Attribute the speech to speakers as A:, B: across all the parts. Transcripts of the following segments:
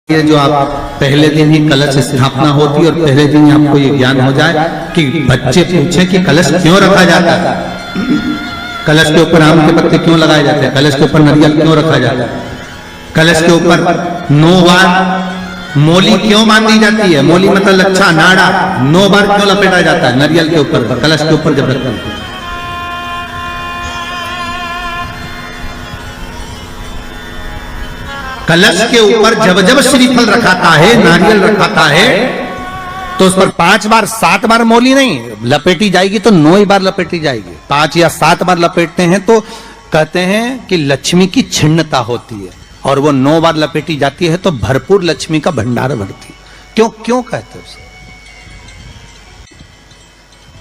A: ये जो आप पहले दिन ही कलश स्थापना होती है और पहले दिन ही आपको ये ज्ञान हो जाए कि बच्चे पूछे कि कलश क्यों रखा जाता है, कलश के ऊपर आम के पत्ते क्यों लगाए जाते हैं, कलश के ऊपर नारियल क्यों रखा जाता है, कलश के ऊपर 9 बार मोली क्यों बांधी जाती है, मोली मतलब लच्छा नाड़ा 9 बार क्यों लपेटा जाता है नारियल के ऊपर, कलश के ऊपर जब रखते हैं। कलश के ऊपर जब जब श्रीफल रखाता है, नारियल रखाता है, तो उस पर 5 बार 7 बार मोली नहीं लपेटी जाएगी, तो 9 बार लपेटी जाएगी। 5 या 7 बार लपेटते हैं तो कहते हैं कि लक्ष्मी की छिन्नता होती है, और वो 9 बार लपेटी जाती है तो भरपूर लक्ष्मी का भंडार भरती है। क्यों क्यों कहते हैं उसे?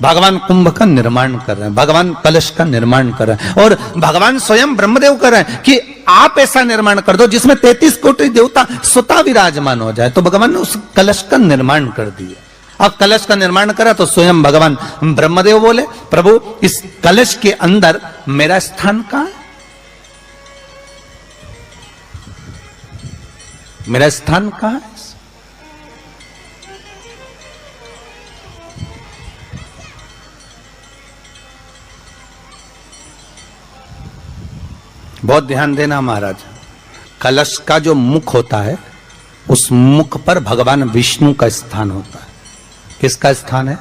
A: भगवान कुंभ का निर्माण कर रहे हैं, भगवान कलश का निर्माण कर रहे हैं, और भगवान स्वयं ब्रह्मदेव कर रहे हैं कि आप ऐसा निर्माण कर दो जिसमें 33 कोटि देवता स्वतः विराजमान हो जाए। तो भगवान ने उस कलश का निर्माण कर दिया। अब कलश का निर्माण करा तो स्वयं भगवान ब्रह्मदेव बोले, प्रभु इस कलश के अंदर मेरा स्थान कहां है, मेरा स्थान कहां है? बहुत ध्यान देना महाराज, कलश का जो मुख होता है उस मुख पर भगवान विष्णु का स्थान होता है। किसका स्थान है?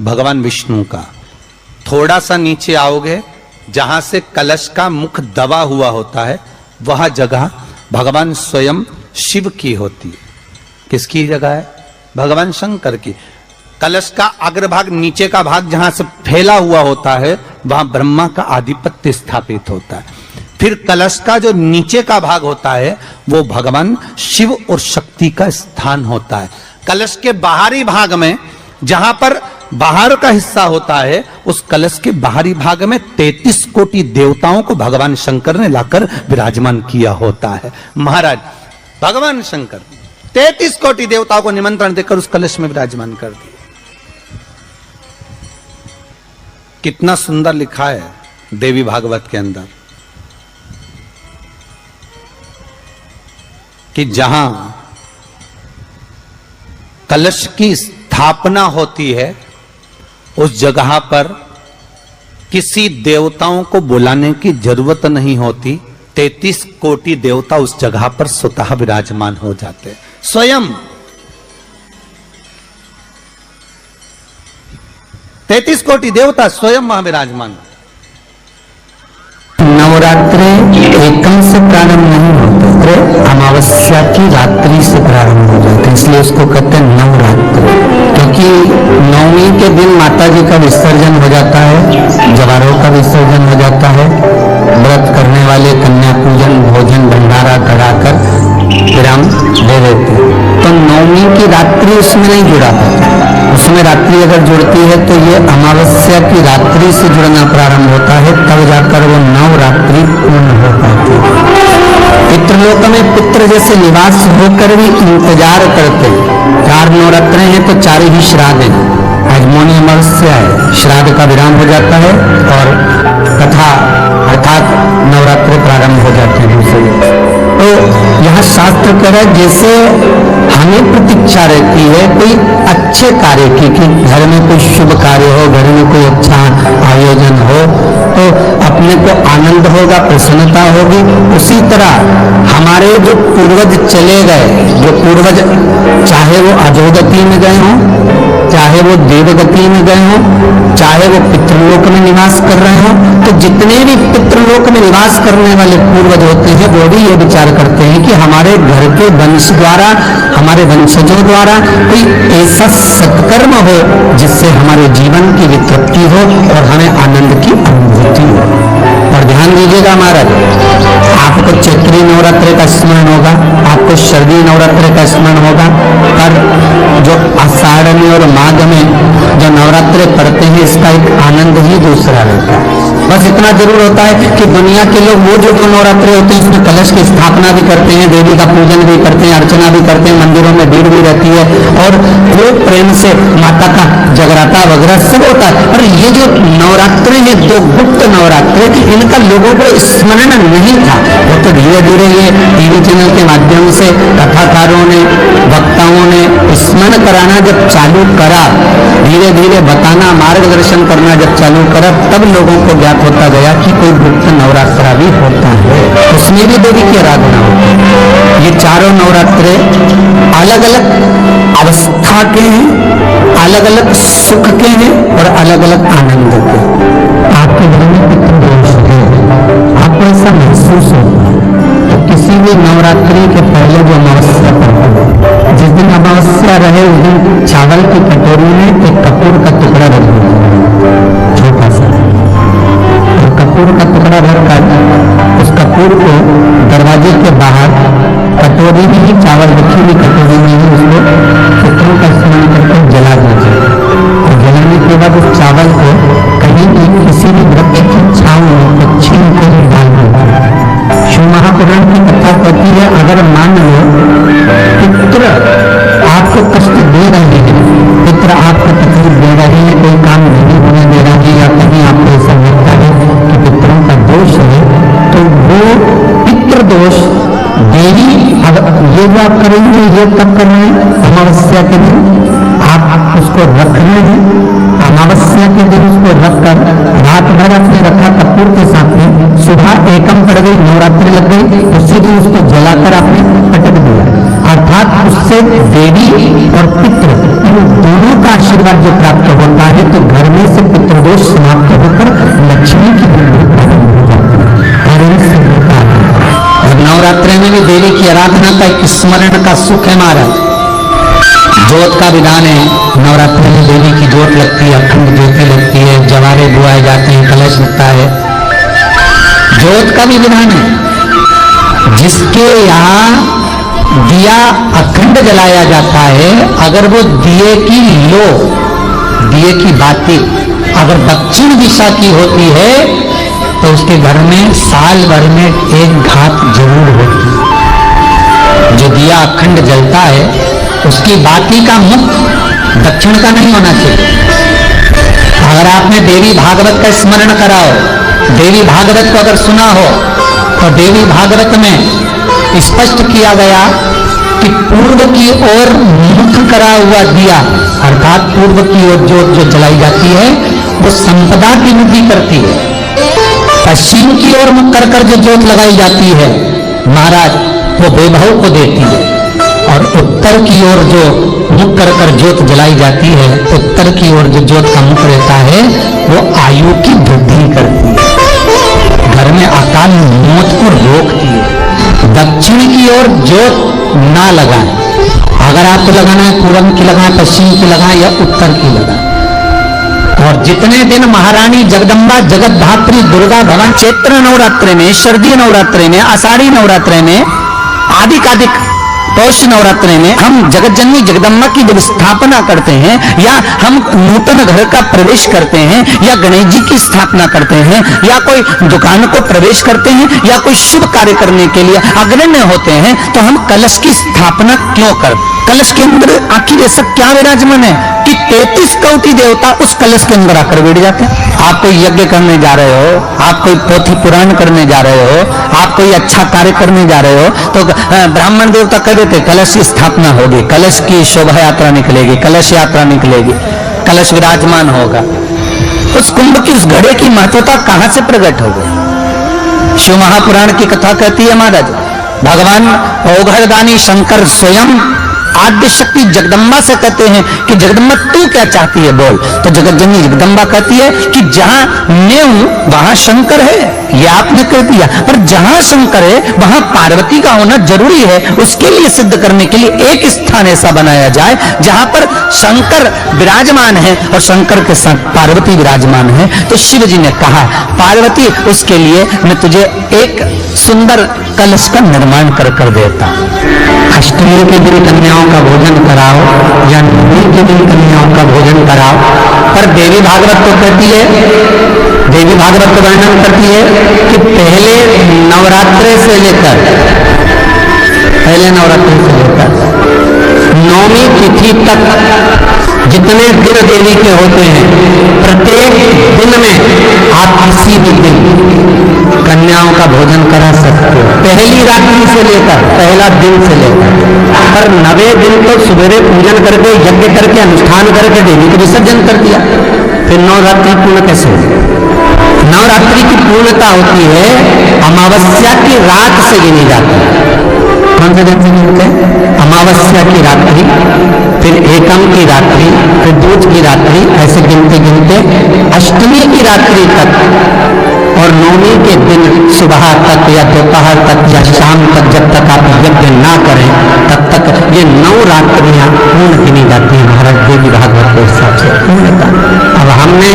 A: भगवान विष्णु का। थोड़ा सा नीचे आओगे, जहां से कलश का मुख दबा हुआ होता है वह जगह भगवान स्वयं शिव की होती है। किसकी जगह है? भगवान शंकर की। कलश का अग्रभाग, नीचे का भाग जहां से फैला हुआ होता है वहां ब्रह्मा का आधिपत्य स्थापित होता है। फिर कलश का जो नीचे का भाग होता है वो भगवान शिव और शक्ति का स्थान होता है। कलश के बाहरी भाग में, जहां पर बाहर का हिस्सा होता है, उस कलश के बाहरी भाग में 33 कोटि देवताओं को भगवान शंकर ने लाकर विराजमान किया होता है। महाराज भगवान शंकर 33 कोटि देवताओं को निमंत्रण देकर उस कलश में विराजमान कर दिया। कितना सुंदर लिखा है देवी भागवत के अंदर कि जहां कलश की स्थापना होती है उस जगह पर किसी देवताओं को बुलाने की जरूरत नहीं होती। 33 कोटि देवता उस जगह पर स्वतः विराजमान हो जाते हैं। स्वयं 33 कोटि देवता स्वयं वहां विराजमान।
B: नवरात्रि एकम से प्रारंभ नहीं होते, अमावस्या की रात्रि से प्रारंभ हो जाते, इसलिए उसको कहते हैं नवरात्रि। क्योंकि नवमी के दिन माता जी का विसर्जन हो जाता है, जवारों का विसर्जन हो जाता है, व्रत करने वाले कन्या पूजन भोजन भंडारा कराकर विराम दे देते हैं। तो नवमी की रात्रि उसमें नहीं जुड़ा पाता, उसमें रात्रि अगर जुड़ती है तो ये अमावस्या की रात्रि से जुड़ना प्रारंभ होता है, तब जाकर वो नवरात्रि पूर्ण हो पाती है। पितृलोक में पितृ जैसे निवास होकर भी इंतजार करते हैं। 4 नवरात्रे हैं तो 4 ही श्राद्ध हैं। आज मौनी अमावस्या है, श्राद्ध का विराम हो जाता है और कथा अर्थात नवरात्रि प्रारंभ हो जाते हैं दूसरे। तो यहाँ शास्त्र कह रहा है जैसे हमें प्रतीक्षा रहती है कोई अच्छे कार्य की, कि घर में कोई शुभ कार्य हो, घर में कोई अच्छा आयोजन हो तो अपने को आनंद होगा, प्रसन्नता होगी। उसी तरह हमारे जो पूर्वज चले गए, जो पूर्वज चाहे वो अधोगति में गए हों, चाहे वो देवगति में गए हों, चाहे वो पितृलोक में निवास कर रहे हों, तो जितने भी पितृलोक में निवास करने वाले पूर्वज होते हैं वो भी ये विचार करते हैं कि हमारे घर के वंश द्वारा, हमारे वंशजों द्वारा कोई ऐसा सत्कर्म हो जिससे हमारे जीवन की वितृप्ति हो और हमें आनंद की अनुभूति हो। और ध्यान दीजिएगा महाराज, आपको चैत्री नवरात्रि का स्मरण होगा, आपको शरदीय नवरात्रि का स्मरण होगा, पर जो आषाढ़ में और माघ में जो नवरात्रि पढ़ते हैं इसका एक आनंद ही दूसरा रहता है। बस इतना जरूर होता है कि दुनिया के लोग वो जो नवरात्रि होते हैं उसमें कलश की स्थापना भी करते हैं, देवी का पूजन भी करते हैं, अर्चना भी करते हैं, मंदिरों में भीड़ भी रहती है और खूब प्रेम से माता का जगराता वगैरह सब होता है। और ये जो नवरात्रि है, 2 गुप्त नवरात्रि, इनका का लोगों को स्मरण नहीं था। वो तो धीरे धीरे ये टीवी चैनल के माध्यम से कथाकारों ने, वक्ताओं ने स्मरण कराना जब चालू करा, धीरे धीरे बताना, मार्गदर्शन करना जब चालू करा, तब लोगों को ज्ञात होता गया कि कोई गुप्त नवरात्रा भी होता है, उसमें भी देवी की आराधना होती है। ये चारों नवरात्रे अलग अलग अवस्था के हैं, अलग अलग सुख के हैं और अलग अलग आनंद के। आपके घर में कितने दोष है, आपको ऐसा महसूस होता है तो किसी भी नवरात्रि के पहले जो अमावस्या पड़ती है, जिस दिन अमावस्या रहे उस दिन चावल की कटोरी में एक कपूर का टुकड़ा रख दो, छोटा सा, और कपूर का टुकड़ा रखकर उस कपूर को दरवाजे के बाहर कटोरी में ही, चावल रखी हुई कटोरी में ही उसको पितरों का स्मरण करके जला दीजिए। और जलाने के बाद उस चावल को कहीं भी किसी भी वृक्ष की छांव में छीन कर डाल दीजिए। शिव महापुराण की कथा कहती है, अगर मान लो पितृ आपको कष्ट दे रहे हैं, पितृ आपको तकलीफ दे रहे हैं, कोई काम नहीं होने दे रहा है, या कहीं आपको ऐसा लगता है कि पितरों का दोष है, तो वो पितृ दोष देवी ये जो आप करेंगे ये कब करना है? अमावस्या के दिन आप उसको रखना है। अमावस्या के दिन उसको रखकर रात भर आपने रखा कपूर के साथ में, सुबह एकम पड़ गई, नवरात्रि लग गई, उसी दिन उसको जलाकर आपने पटक दिया। अर्थात उससे देवी और पितृ इन दोनों का आशीर्वाद जो प्राप्त होता है, तो घर में से पितृदोष समाप्त होकर लक्ष्मी की वृद्धि प्रारंभ हो जाती है। नवरात्रि में भी देवी की आराधना का एक स्मरण का सुख है महाराज। जोत का विधान है, नवरात्रि में देवी की जोत लगती है, अखंड ज्योति लगती है, जवारे बुआए जाते हैं, कलश लगता है। जोत का भी विधान है, जिसके यहाँ दिया अखंड जलाया जाता है, अगर वो दिए की लो, दिए की बाती अगर दक्षिण दिशा की होती है तो उसके घर में साल भर में एक घात जरूर होती है। जो दिया अखंड जलता है उसकी बाती का मुख दक्षिण का नहीं होना चाहिए। अगर आपने देवी भागवत का स्मरण कराओ, देवी भागवत को अगर सुना हो, तो देवी भागवत में स्पष्ट किया गया कि पूर्व की ओर मुख करा हुआ दिया, अर्थात पूर्व की ओर जोत जो जलाई जाती है वो संपदा की वृद्धि करती है। पश्चिम की ओर मुख कर कर जो जोत लगाई जाती है महाराज, वो वैभव को देती है। और उत्तर की ओर जो मुख कर कर जोत जलाई जाती है, उत्तर की ओर जो जोत का मुख रहता है वो आयु की वृद्धि करती है, घर में अकाल मौत को रोकती है। दक्षिण की ओर जोत ना लगाएं। अगर आपको लगाना है पूर्व की लगाएं, पश्चिम की लगाएं या उत्तर की लगाएं। और जितने दिन महारानी जगदम्बा जगत धात्री दुर्गा भवन चैत्र नवरात्रि में, शरदीय नवरात्रि में, आषाढ़ी नवरात्रि में, आदिकादिक पौष नवरात्रि में हम जगत जननी जगदम्बा की जब स्थापना करते हैं, या हम नूतन घर का प्रवेश करते हैं, या गणेश जी की स्थापना करते हैं, या कोई दुकान को प्रवेश करते हैं, या कोई शुभ कार्य करने के लिए अग्रण्य होते हैं, तो हम कलश की स्थापना क्यों करते? कलश के अंदर आखिर ऐसा क्या विराजमान है कि 33 कोटि देवता उस कलश के अंदर आकर बैठ जाते हैं? आप कोई यज्ञ करने जा रहे हो, आप कोई पोथी पुराण करने जा रहे हो, आप कोई अच्छा कार्य करने जा रहे हो, तो ब्राह्मण देवता कह देते कलश की स्थापना होगी, कलश की शोभा यात्रा निकलेगी, कलश यात्रा निकलेगी, कलश विराजमान होगा। उस कुंभ की, उस घड़े की महत्वता कहां से प्रकट हो गई? शिव महापुराण की कथा कहती है महाराज, भगवान औघड़दानी शंकर स्वयं आद्य शक्ति जगदम्बा से कहते हैं कि जगदम्बा तू क्या चाहती है बोल। तो जगत जननी जगदम्बा कहती है कि जहां मैं हूं वहां शंकर है, ये आपने कह दिया, पर जहां शंकर है वहां पार्वती का होना जरूरी है। उसके लिए सिद्ध करने के लिए एक स्थान ऐसा बनाया जाए जहां पर शंकर विराजमान है और शंकर के साथ पार्वती विराजमान है। तो शिव जी ने कहा, पार्वती उसके लिए मैं तुझे एक सुंदर कलश का निर्माण कर देता। अष्टमी के दिन कन्याओं का भोजन कराओ या नवमी के दिन कन्याओं का भोजन कराओ। पर देवी भागवत तो कहती है, देवी भागवत तो वर्णन करती है कि पहले नवरात्रि से लेकर नवमी तिथि तक जितने दिन देवी के होते हैं, प्रत्येक दिन में आप किसी भी दिन कन्याओं का भोजन करा सकते हो, पहली रात्रि से लेकर पहला दिन से लेकर। पर 9वें दिन तो सवेरे पूजन करके, यज्ञ करके, अनुष्ठान करके देवी को विसर्जन कर दिया, फिर नवरात्रि पूर्ण कैसे होगी? नवरात्रि की पूर्णता होती है अमावस्या की रात से गिनी जाती है। कौन से दिन से गिनते हैं? अमावस्या की रात्रि, फिर एकम की रात्रि, फिर दूज की रात्रि, ऐसे गिनते गिनते अष्टमी की रात्रि तक और नवमी के दिन सुबह तक या दोपहर तक या शाम तक, जब तक आप यज्ञ ना करें तब तक ये 9 रात्रियां पूर्ण गिनी जाती हैं महाराज देवी भागवत के हिसाब से पूर्णता। अब हमने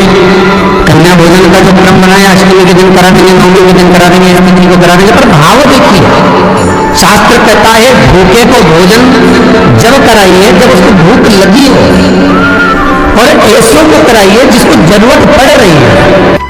B: कन्या भोजन का जो क्रम बनाया, अष्टमी के दिन करा देंगे, नवमी के दिन करा देंगे, तिथि को करा देंगे, पर भाव देखिए, शास्त्र कहता है भूखे को भोजन जब कराइए जब उसको भूख लगी हो, और ऐसों को कराइए जिसको जरूरत पड़ रही है।